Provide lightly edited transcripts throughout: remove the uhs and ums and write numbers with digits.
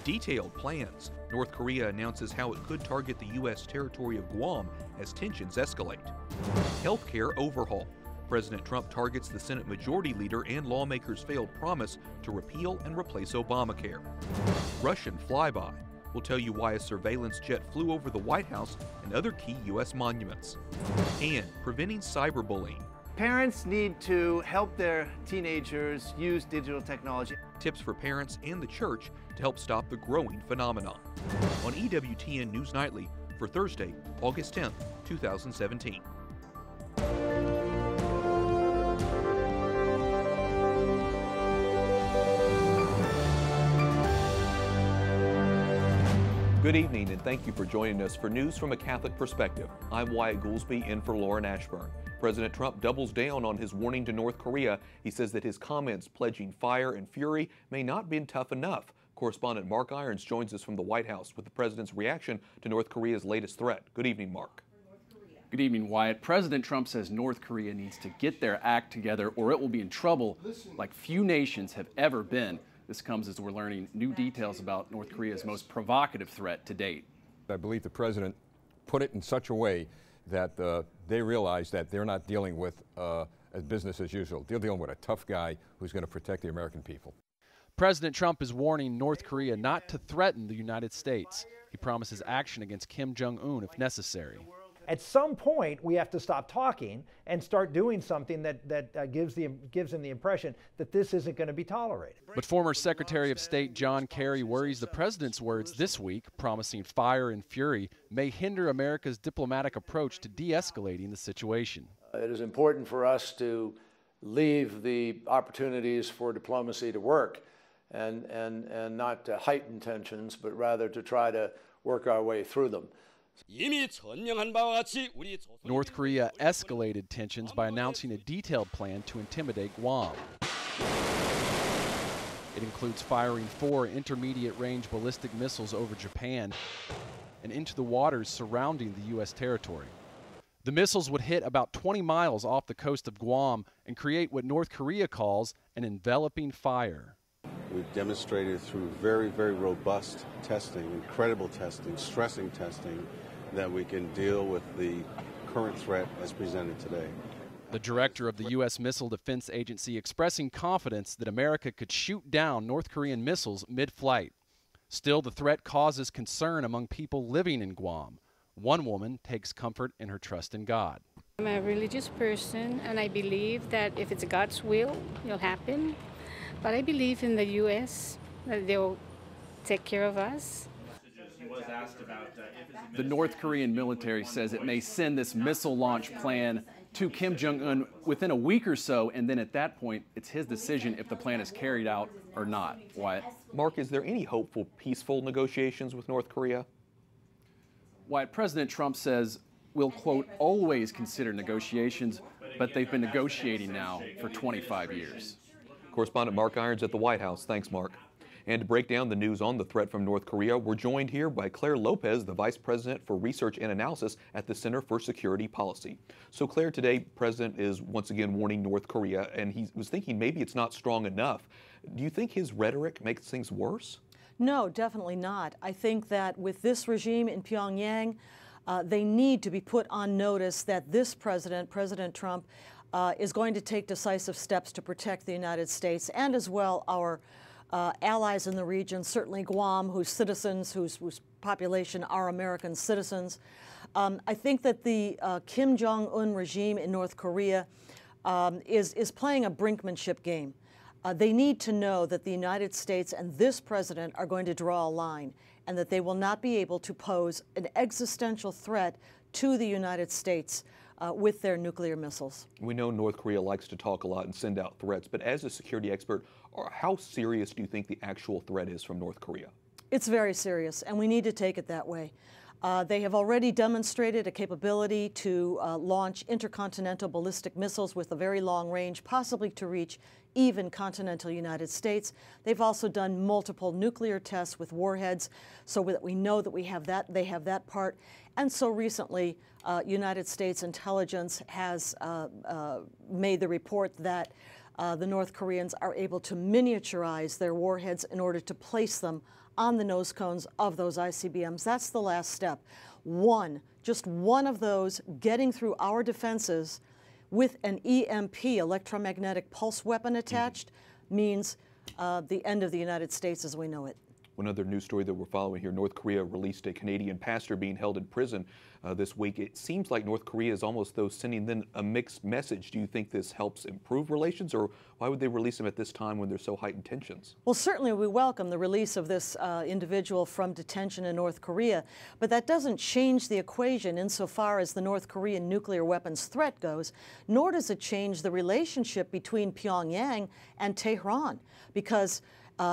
Detailed plans. North Korea announces how it could target the U.S. territory of Guam as tensions escalate. Healthcare overhaul. President Trump targets the Senate Majority Leader and lawmakers' failed promise to repeal and replace Obamacare. Russian flyby. We'll tell you why a surveillance jet flew over the White House and other key U.S. monuments. And preventing cyberbullying. Parents need to help their teenagers use digital technology. Tips for parents and the church to help stop the growing phenomenon. On EWTN News Nightly for Thursday, August 10th, 2017. Good evening, and thank you for joining us for News from a Catholic Perspective. I'm Wyatt Goolsby, in for Lauren Ashburn. President Trump doubles down on his warning to North Korea. He says that his comments pledging fire and fury may not be tough enough. Correspondent Mark Irons joins us from the White House with the president's reaction to North Korea's latest threat. Good evening, Mark. Good evening, Wyatt. President Trump says North Korea needs to get their act together or it will be in trouble like few nations have ever been. This comes as we're learning new details about North Korea's most provocative threat to date. I believe the president put it in such a way that they realize that they're not dealing with as business as usual. They're dealing with a tough guy who's going to protect the American people. President Trump is warning North Korea not to threaten the United States. He promises action against Kim Jong-un if necessary. At some point, we have to stop talking and start doing something that gives them the impression that this isn't going to be tolerated. But former Secretary of State John Kerry worries the president's words this week, promising fire and fury, may hinder America's diplomatic approach to de-escalating the situation. It is important for us to leave the opportunities for diplomacy to work and not to heighten tensions, but rather to try to work our way through them. North Korea escalated tensions by announcing a detailed plan to intimidate Guam. It includes firing 4 intermediate-range ballistic missiles over Japan and into the waters surrounding the U.S. territory. The missiles would hit about 20 miles off the coast of Guam and create what North Korea calls an enveloping fire. We've demonstrated through very, very robust testing, incredible testing, stressing testing, that we can deal with the current threat as presented today. The director of the U.S. Missile Defense Agency expressing confidence that America could shoot down North Korean missiles mid-flight. Still, the threat causes concern among people living in Guam. One woman takes comfort in her trust in God. I'm a religious person, and I believe that if it's God's will, it'll happen. But I believe in the U.S., that they'll take care of us. The North Korean military says it may send this missile launch plan to Kim Jong-un within a week or so, and then at that point, it's his decision if the plan is carried out or not. Wyatt? Mark, is there any hope for peaceful negotiations with North Korea? Wyatt, President Trump says we'll, quote, always consider negotiations, but they've been negotiating now for 25 years. Correspondent Mark Irons at the White House. Thanks, Mark. And to break down the news on the threat from North Korea, we're joined here by Claire Lopez, the Vice President for Research and Analysis at the Center for Security Policy. So, Claire, today, President is once again warning North Korea, and he was thinking maybe it's not strong enough. Do you think his rhetoric makes things worse? No, definitely not. I think that with this regime in Pyongyang, they need to be put on notice that this president, President Trump, is going to take decisive steps to protect the United States and as well our allies in the region, certainly Guam, whose citizens, whose population are American citizens. I think that the Kim Jong-un regime in North Korea is playing a brinkmanship game. They need to know that the United States and this president are going to draw a line and that they will not be able to pose an existential threat to the United States with their nuclear missiles. We know North Korea likes to talk a lot and send out threats, but as a security expert, how serious do you think the actual threat is from North Korea? It's very serious, and we need to take it that way. They have already demonstrated a capability to launch intercontinental ballistic missiles with a very long range, possibly to reach even continental United States. They've also done multiple nuclear tests with warheads, so that we know that we have that, they have that part. And so recently, United States intelligence has made the report that the North Koreans are able to miniaturize their warheads in order to place them on the nose cones of those ICBMs. That's the last step. Just one of those getting through our defenses with an EMP, electromagnetic pulse weapon attached, means the end of the United States as we know it. One other news story that we're following here, North Korea released a Canadian pastor being held in prison this week. It seems like North Korea is almost, though, sending them a mixed message. Do you think this helps improve relations, or why would they release him at this time when there's so heightened tensions? Well, certainly we welcome the release of this individual from detention in North Korea, but that doesn't change the equation insofar as the North Korean nuclear weapons threat goes, nor does it change the relationship between Pyongyang and Tehran, because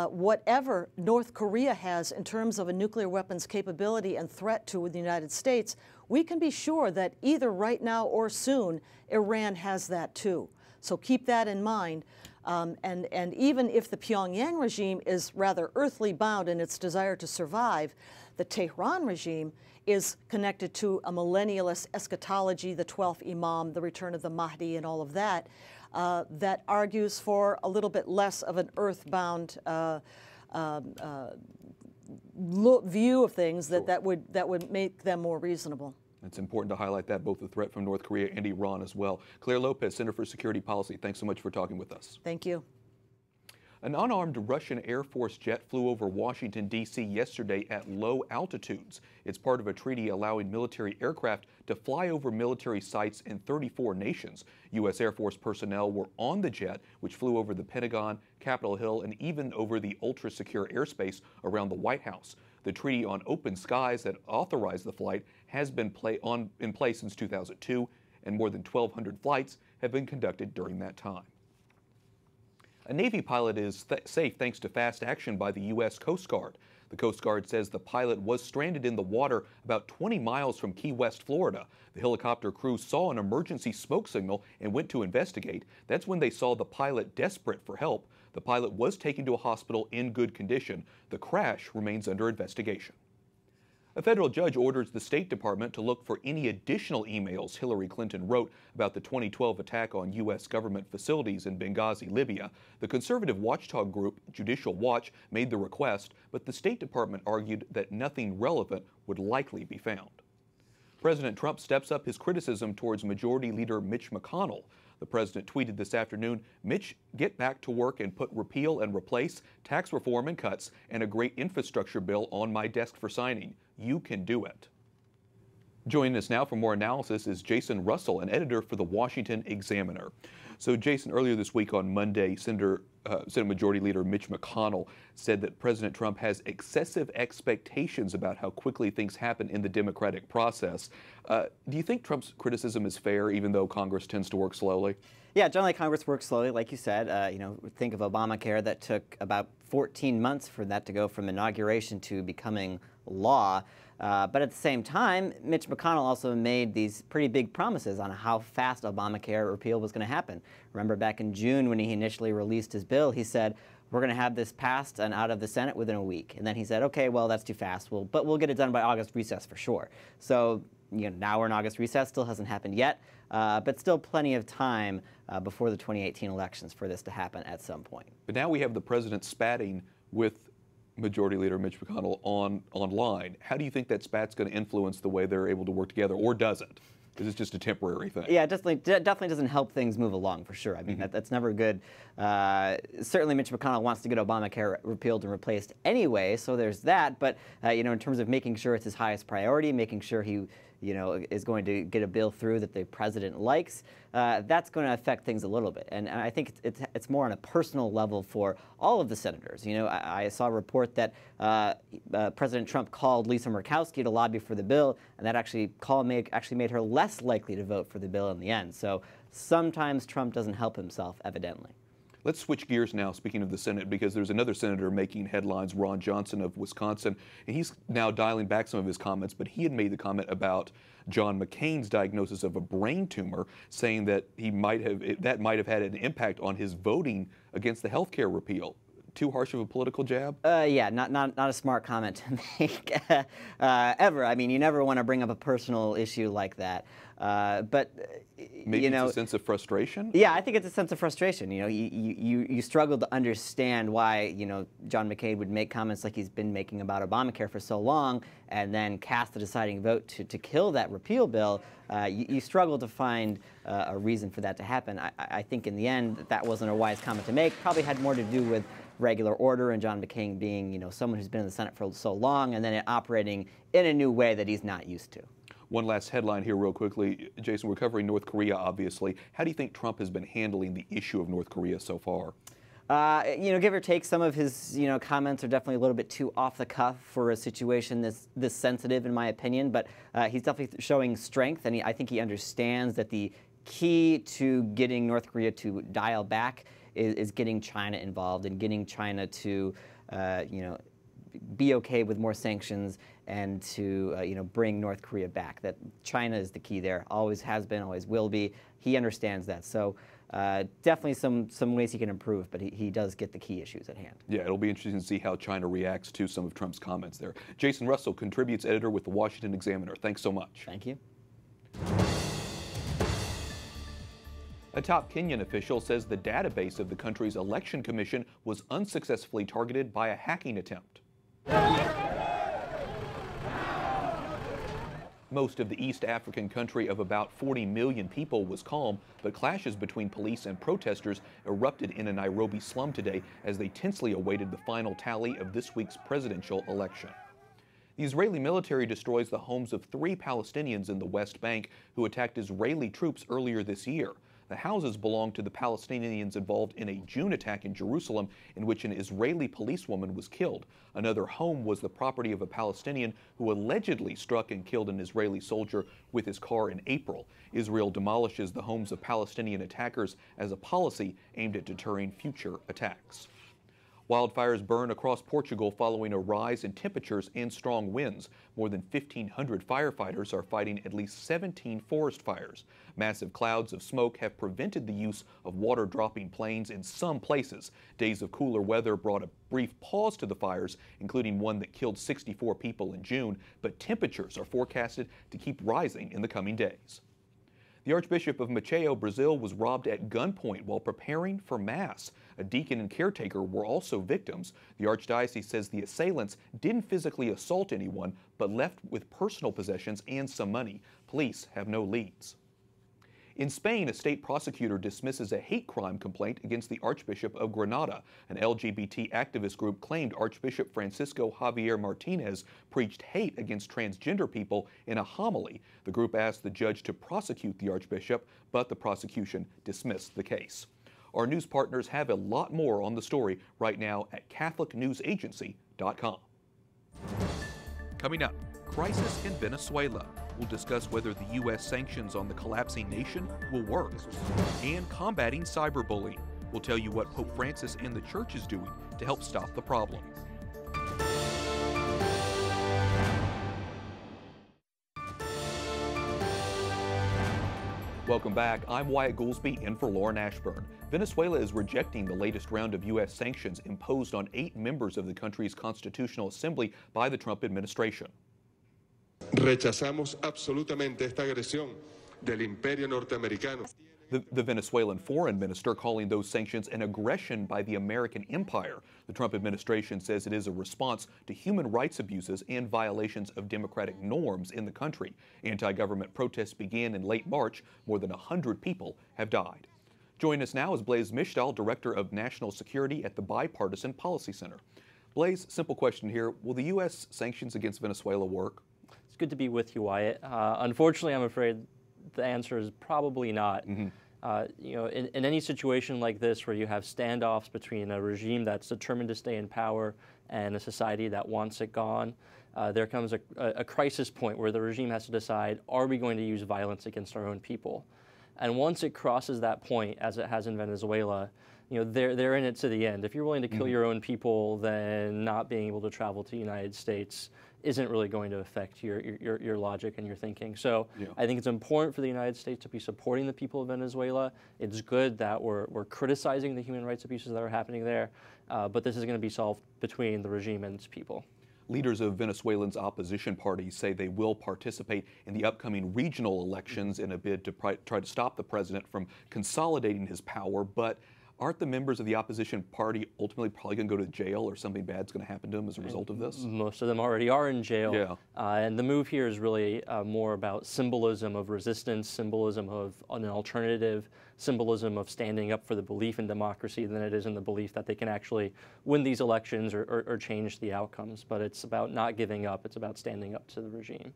whatever North Korea has in terms of a nuclear weapons capability and threat to the United States, we can be sure that either right now or soon, Iran has that too. So keep that in mind. And even if the Pyongyang regime is rather earthly bound in its desire to survive, the Tehran regime is connected to a millennialist eschatology, the 12th Imam, the return of the Mahdi, and all of that. That argues for a little bit less of an earthbound view of things that would make them more reasonable. It's important to highlight that, both the threat from North Korea and Iran as well. Claire Lopez, Center for Security Policy, thanks so much for talking with us. Thank you. An unarmed Russian Air Force jet flew over Washington, D.C. yesterday at low altitudes. It's part of a treaty allowing military aircraft to fly over military sites in 34 nations. U.S. Air Force personnel were on the jet, which flew over the Pentagon, Capitol Hill, and even over the ultra-secure airspace around the White House. The Treaty on Open Skies that authorized the flight has been in place since 2002, and more than 1,200 flights have been conducted during that time. A Navy pilot is safe thanks to fast action by the U.S. Coast Guard. The Coast Guard says the pilot was stranded in the water about 20 miles from Key West, Florida. The helicopter crew saw an emergency smoke signal and went to investigate. That's when they saw the pilot desperate for help. The pilot was taken to a hospital in good condition. The crash remains under investigation. A federal judge orders the State Department to look for any additional emails Hillary Clinton wrote about the 2012 attack on U.S. government facilities in Benghazi, Libya. The conservative watchdog group Judicial Watch made the request, but the State Department argued that nothing relevant would likely be found. President Trump steps up his criticism towards Majority Leader Mitch McConnell. The president tweeted this afternoon, "Mitch, get back to work and put repeal and replace, tax reform and cuts, and a great infrastructure bill on my desk for signing. You can do it." Joining us now for more analysis is Jason Russell, an editor for the Washington Examiner. So, Jason, earlier this week on Monday, Senate Majority Leader Mitch McConnell said that President Trump has excessive expectations about how quickly things happen in the democratic process. Do you think Trump's criticism is fair, even though Congress tends to work slowly? Yeah, generally Congress works slowly, like you said. Think of Obamacare. That took about 14 months for that to go from inauguration to becoming law. But at the same time, Mitch McConnell also made these pretty big promises on how fast Obamacare repeal was going to happen. Remember back in June when he initially released his bill, he said, we're going to have this passed and out of the Senate within a week. And then he said, okay, well, that's too fast. But we'll get it done by August recess for sure. So now we're in August recess, still hasn't happened yet, but still plenty of time before the 2018 elections for this to happen at some point. But now we have the president spatting with Majority Leader Mitch McConnell online. How do you think that spat's going to influence the way they're able to work together, or does it? Is this just a temporary thing? Yeah, it definitely doesn't help things move along, for sure. I mean, that's never good. Certainly Mitch McConnell wants to get Obamacare repealed and replaced anyway, so there's that. But, in terms of making sure it's his highest priority, making sure he is going to get a bill through that the president likes, that's going to affect things a little bit. And I think it's more on a personal level for all of the senators. I saw a report that President Trump called Lisa Murkowski to lobby for the bill, and that actually made her less likely to vote for the bill in the end. So sometimes Trump doesn't help himself, evidently. Let's switch gears now, speaking of the Senate, because there's another senator making headlines, Ron Johnson of Wisconsin, and he's now dialing back some of his comments, but he had made the comment about John McCain's diagnosis of a brain tumor, saying that that might have had an impact on his voting against the health care repeal. too harsh of a political jab? Yeah, not a smart comment to make ever. I mean, you never want to bring up a personal issue like that. But maybe you know, it's a sense of frustration. Yeah, I think it's a sense of frustration. You know, you struggle to understand why John McCain would make comments like he's been making about Obamacare for so long, and then cast the deciding vote to kill that repeal bill. You struggle to find a reason for that to happen. I think in the end that wasn't a wise comment to make. Probably had more to do with regular order and John McCain being someone who's been in the Senate for so long, and then it operating in a new way that he's not used to. One last headline here real quickly. Jason, we're covering North Korea, obviously. How do you think Trump has been handling the issue of North Korea so far? Give or take, some of his comments are definitely a little bit too off the cuff for a situation this sensitive, in my opinion. But he's definitely showing strength, and I think he understands that the key to getting North Korea to dial back is getting China involved and getting China to, be okay with more sanctions and to bring North Korea back. That China is the key there. Always has been, always will be. He understands that. So definitely some ways he can improve, but he does get the key issues at hand. Yeah, it'll be interesting to see how China reacts to some of Trump's comments there. Jason Russell, contributes editor with the Washington Examiner. Thanks so much. Thank you. A top Kenyan official says the database of the country's election commission was unsuccessfully targeted by a hacking attempt. Most of the East African country of about 40 million people was calm, but clashes between police and protesters erupted in a Nairobi slum today as they tensely awaited the final tally of this week's presidential election. The Israeli military destroys the homes of 3 Palestinians in the West Bank who attacked Israeli troops earlier this year. The houses belong to the Palestinians involved in a June attack in Jerusalem in which an Israeli policewoman was killed. Another home was the property of a Palestinian who allegedly struck and killed an Israeli soldier with his car in April. Israel demolishes the homes of Palestinian attackers as a policy aimed at deterring future attacks. Wildfires burn across Portugal following a rise in temperatures and strong winds. More than 1,500 firefighters are fighting at least 17 forest fires. Massive clouds of smoke have prevented the use of water-dropping planes in some places. Days of cooler weather brought a brief pause to the fires, including one that killed 64 people in June, but temperatures are forecasted to keep rising in the coming days. The Archbishop of Maceió, Brazil, was robbed at gunpoint while preparing for Mass. A deacon and caretaker were also victims. The Archdiocese says the assailants didn't physically assault anyone, but left with personal possessions and some money. Police have no leads. In Spain, a state prosecutor dismisses a hate crime complaint against the Archbishop of Granada. An LGBT activist group claimed Archbishop Francisco Javier Martinez preached hate against transgender people in a homily. The group asked the judge to prosecute the Archbishop, but the prosecution dismissed the case. Our news partners have a lot more on the story right now at CatholicNewsAgency.com. Coming up, crisis in Venezuela. We'll discuss whether the U.S. sanctions on the collapsing nation will work. And combating cyberbullying. We'll tell you what Pope Francis and the Church is doing to help stop the problem. Welcome back. I'm Wyatt Goolsby in for Lauren Ashburn. Venezuela is rejecting the latest round of U.S. sanctions imposed on 8 members of the country's Constitutional Assembly by the Trump administration. Rechazamos absolutamente esta agresión del imperio norteamericano. The Venezuelan foreign minister calling those sanctions an aggression by the American empire. The Trump administration says it is a response to human rights abuses and violations of democratic norms in the country. Anti-government protests began in late March. More than 100 people have died. Joining us now is Blaise Mishtal, Director of National Security at the Bipartisan Policy Center. Blaise, simple question here. Will the U.S. sanctions against Venezuela work? It's good to be with you, Wyatt. Unfortunately, I'm afraid the answer is probably not. In any situation like this where you have standoffs between a regime that's determined to stay in power and a society that wants it gone, there comes a crisis point where the regime has to decide, are we going to use violence against our own people? And once it crosses that point, as it has in Venezuela, they're in it to the end. If you're willing to kill your own people, then not being able to travel to the United States isn't really going to affect your logic and your thinking. So I think it's important for the United States to be supporting the people of Venezuela. It's good that we're criticizing the human rights abuses that are happening there. but this is going to be solved between the regime and its people. Leaders of Venezuelans' opposition parties say they will participate in the upcoming regional elections in a bid to try to stop the president from consolidating his power, but aren't the members of the opposition party ultimately probably going to go to jail, or something bad's going to happen to them as a result of this? Most of them already are in jail. Yeah. And the move here is really more about symbolism of resistance, symbolism of an alternative, symbolism of standing up for the belief in democracy than it is in the belief that they can actually win these elections or change the outcomes. But it's about not giving up. It's about standing up to the regime.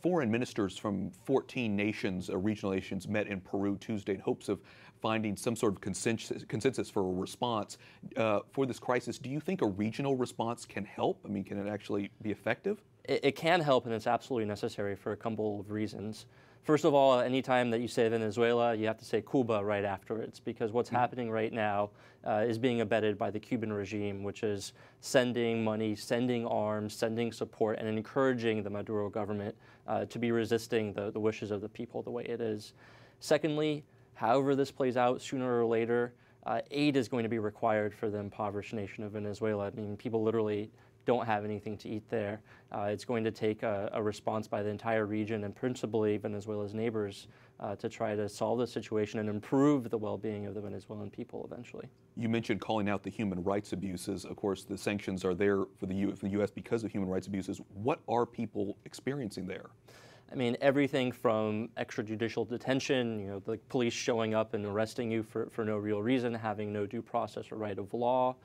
Foreign ministers from 14 nations, regional nations, met in Peru Tuesday in hopes of finding some sort of consensus for a response for this crisis. Do you think a regional response can help? I mean, can it actually be effective? It can help, and it's absolutely necessary for a couple of reasons. First of all, anytime that you say Venezuela, you have to say Cuba right afterwards, because what's happening right now is being abetted by the Cuban regime, which is sending money, sending arms, sending support, and encouraging the Maduro government to be resisting the wishes of the people the way it is. Secondly, however this plays out, sooner or later, aid is going to be required for the impoverished nation of Venezuela. I mean, people literally don't have anything to eat there. It's going to take a response by the entire region and principally Venezuela's neighbors to try to solve the situation and improve the well-being of the Venezuelan people eventually. You mentioned calling out the human rights abuses. Of course, the sanctions are there for the U.S. because of human rights abuses. What are people experiencing there? I mean, everything from extrajudicial detention, the police showing up and arresting you for no real reason, having no due process or right of law.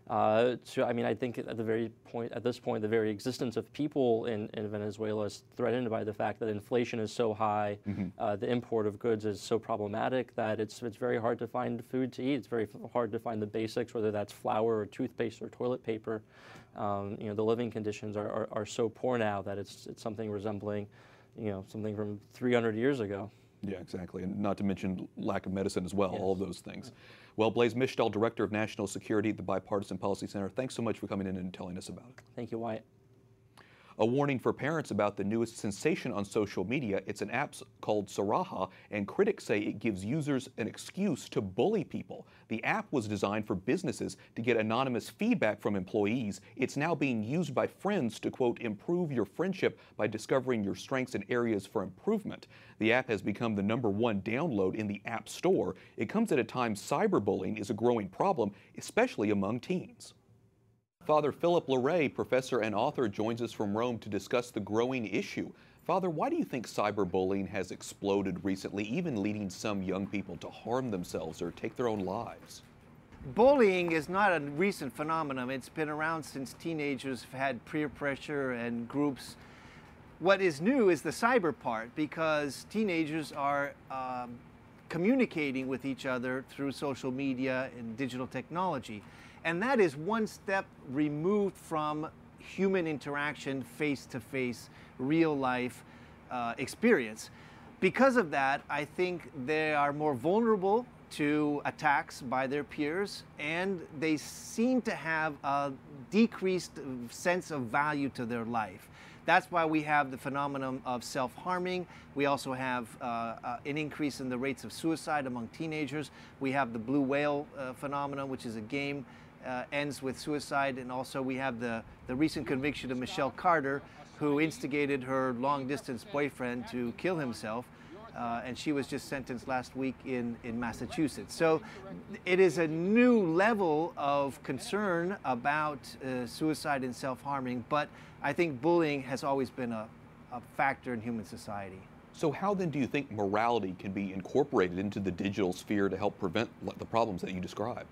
So, I mean, I think at this point, the very existence of people in Venezuela is threatened by the fact that inflation is so high, the import of goods is so problematic that it's very hard to find food to eat. It's very hard to find the basics, whether that's flour or toothpaste or toilet paper. The living conditions are so poor now that it's something resembling something from 300 years ago. Yeah, exactly. And not to mention lack of medicine as well, all of those things. Well, Blaise Mishtal, Director of National Security at the Bipartisan Policy Center, thanks so much for coming in and telling us about it. Thank you, Wyatt. A warning for parents about the newest sensation on social media. It's an app called Saraha, and critics say it gives users an excuse to bully people. The app was designed for businesses to get anonymous feedback from employees. It's now being used by friends to, quote, improve your friendship by discovering your strengths and areas for improvement. The app has become the #1 download in the App Store. It comes at a time cyberbullying is a growing problem, especially among teens. Father Philip Larray, professor and author, joins us from Rome to discuss the growing issue. Father, why do you think cyberbullying has exploded recently, even leading some young people to harm themselves or take their own lives? Bullying is not a recent phenomenon. It's been around since teenagers have had peer pressure and groups. What is new is the cyber part, because teenagers are communicating with each other through social media and digital technology. And that is one step removed from human interaction, face-to-face, real-life experience. Because of that, I think they are more vulnerable to attacks by their peers, and they seem to have a decreased sense of value to their life. That's why we have the phenomenon of self-harming. We also have an increase in the rates of suicide among teenagers. We have the blue whale phenomenon, which is a game ends with suicide, and also we have the recent conviction of Michelle Carter, who instigated her long-distance boyfriend to kill himself, and she was just sentenced last week in Massachusetts. So it is a new level of concern about suicide and self-harming, but I think bullying has always been a factor in human society. So how then do you think morality can be incorporated into the digital sphere to help prevent the problems that you describe?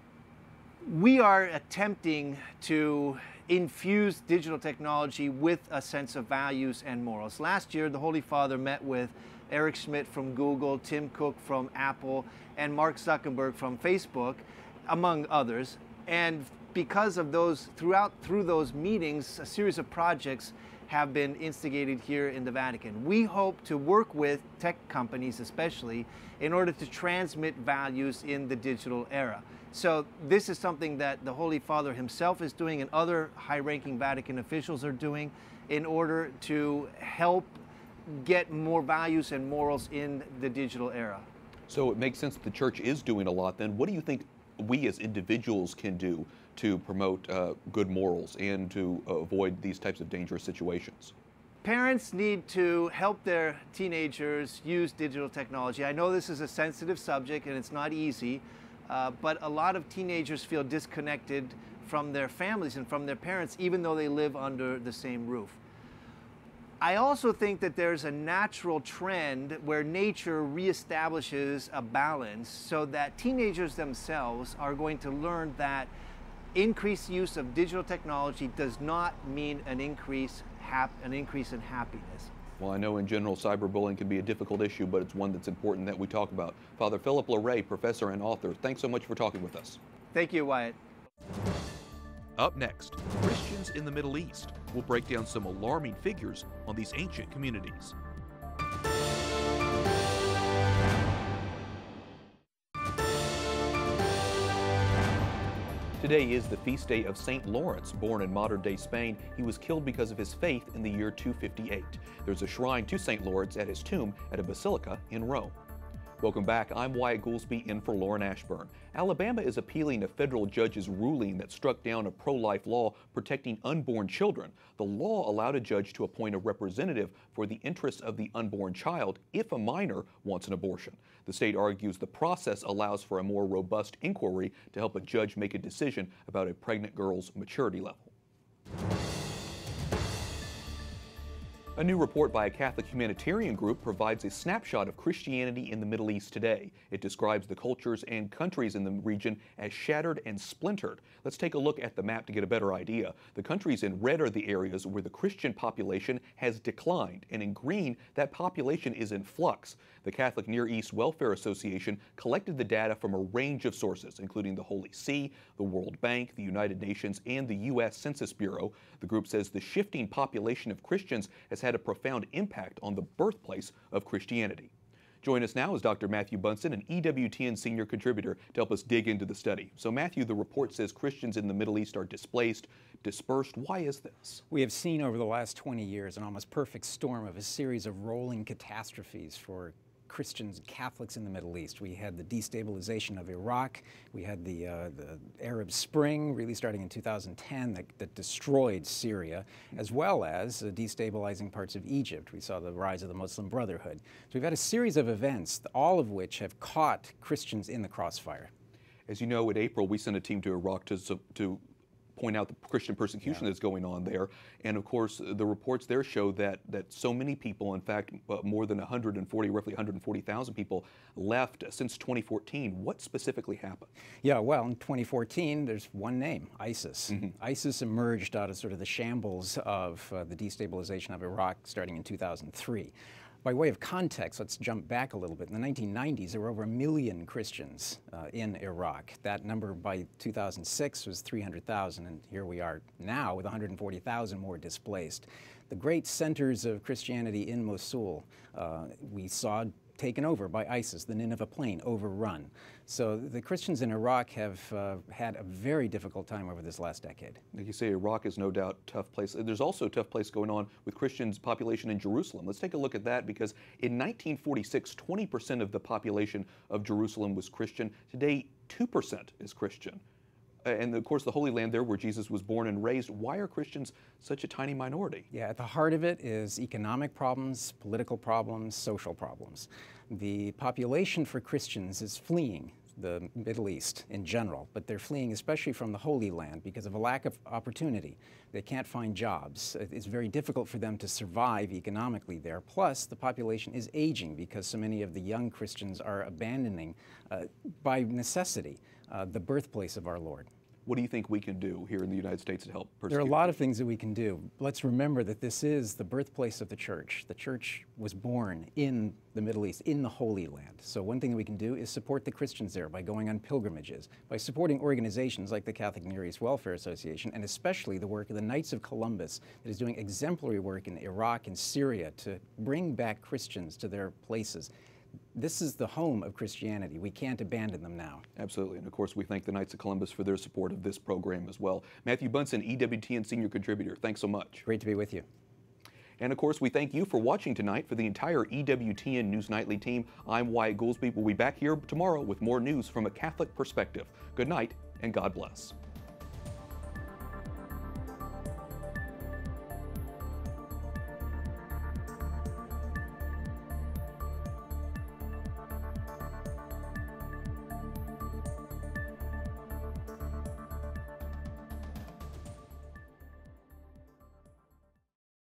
We are attempting to infuse digital technology with a sense of values and morals. Last year, the Holy Father met with Eric Schmidt from Google, Tim Cook from Apple, and Mark Zuckerberg from Facebook, among others. And because of those, through those meetings, a series of projects have been instigated here in the Vatican. We hope to work with tech companies especially in order to transmit values in the digital era. So this is something that the Holy Father himself is doing and other high-ranking Vatican officials are doing in order to help get more values and morals in the digital era. So it makes sense that the Church is doing a lot then. What do you think we as individuals can do to promote good morals and to avoid these types of dangerous situations? Parents need to help their teenagers use digital technology. I know this is a sensitive subject and it's not easy, but a lot of teenagers feel disconnected from their families and from their parents, even though they live under the same roof. I also think that there's a natural trend where nature reestablishes a balance so that teenagers themselves are going to learn that increased use of digital technology does not mean an increase in happiness. Well, I know in general cyberbullying can be a difficult issue, but it's one that's important that we talk about. Father Philip Larray, professor and author, thanks so much for talking with us. Thank you, Wyatt. Up next, Christians in the Middle East. We'll break down some alarming figures on these ancient communities. Today is the feast day of St. Lawrence. Born in modern-day Spain, he was killed because of his faith in the year 258. There's a shrine to St. Lawrence at his tomb at a basilica in Rome. Welcome back. I'm Wyatt Goolsby in for Lauren Ashburn. Alabama is appealing a federal judge's ruling that struck down a pro-life law protecting unborn children. The law allowed a judge to appoint a representative for the interests of the unborn child if a minor wants an abortion. The state argues the process allows for a more robust inquiry to help a judge make a decision about a pregnant girl's maturity level. A new report by a Catholic humanitarian group provides a snapshot of Christianity in the Middle East today. It describes the cultures and countries in the region as shattered and splintered. Let's take a look at the map to get a better idea. The countries in red are the areas where the Christian population has declined, and in green, that population is in flux. The Catholic Near East Welfare Association collected the data from a range of sources, including the Holy See, the World Bank, the United Nations, and the U.S. Census Bureau. The group says the shifting population of Christians has had a profound impact on the birthplace of Christianity. Join us now is Dr. Matthew Bunson, an EWTN senior contributor, to help us dig into the study. So Matthew, the report says Christians in the Middle East are displaced, dispersed. Why is this? We have seen over the last 20 years an almost perfect storm of a series of rolling catastrophes for Christians and Catholics in the Middle East. We had the destabilization of Iraq. We had the Arab Spring, really starting in 2010, that destroyed Syria, as well as destabilizing parts of Egypt. We saw the rise of the Muslim Brotherhood. So we've had a series of events, all of which have caught Christians in the crossfire. As you know, in April, we sent a team to Iraq to point out the Christian persecution that's going on there. And of course, the reports there show that so many people, in fact, more than roughly 140,000 people left since 2014. What specifically happened? Yeah, well, in 2014, there's one name, ISIS. ISIS emerged out of sort of the shambles of the destabilization of Iraq starting in 2003. By way of context, let's jump back a little bit. In the 1990s, there were over 1 million Christians in Iraq. That number by 2006 was 300,000, and here we are now with 140,000 more displaced. The great centers of Christianity in Mosul, we saw taken over by ISIS, the Nineveh Plain overrun. So the Christians in Iraq have had a very difficult time over this last decade. Like you say, Iraq is no doubt a tough place. There's also a tough place going on with Christians' population in Jerusalem. Let's take a look at that, because in 1946, 20% of the population of Jerusalem was Christian. Today, 2% is Christian. And of course, the Holy Land there where Jesus was born and raised. Why are Christians such a tiny minority? Yeah, at the heart of it is economic problems, political problems, social problems. The population for Christians is fleeing the Middle East in general, but they're fleeing especially from the Holy Land because of a lack of opportunity. They can't find jobs. It's very difficult for them to survive economically there. Plus, the population is aging because so many of the young Christians are abandoning, by necessity, the birthplace of our Lord. What do you think we can do here in the United States to help persecute? There are a lot of things that we can do. Let's remember that this is the birthplace of the church. The church was born in the Middle East, in the Holy Land. So one thing that we can do is support the Christians there by going on pilgrimages, by supporting organizations like the Catholic Near East Welfare Association, and especially the work of the Knights of Columbus that is doing exemplary work in Iraq and Syria to bring back Christians to their places. This is the home of Christianity. We can't abandon them now. Absolutely. And of course, we thank the Knights of Columbus for their support of this program as well. Matthew Bunson, EWTN senior contributor, thanks so much. Great to be with you. And of course, we thank you for watching tonight. For the entire EWTN News Nightly team, I'm Wyatt Goolsby. We'll be back here tomorrow with more news from a Catholic perspective. Good night, and God bless.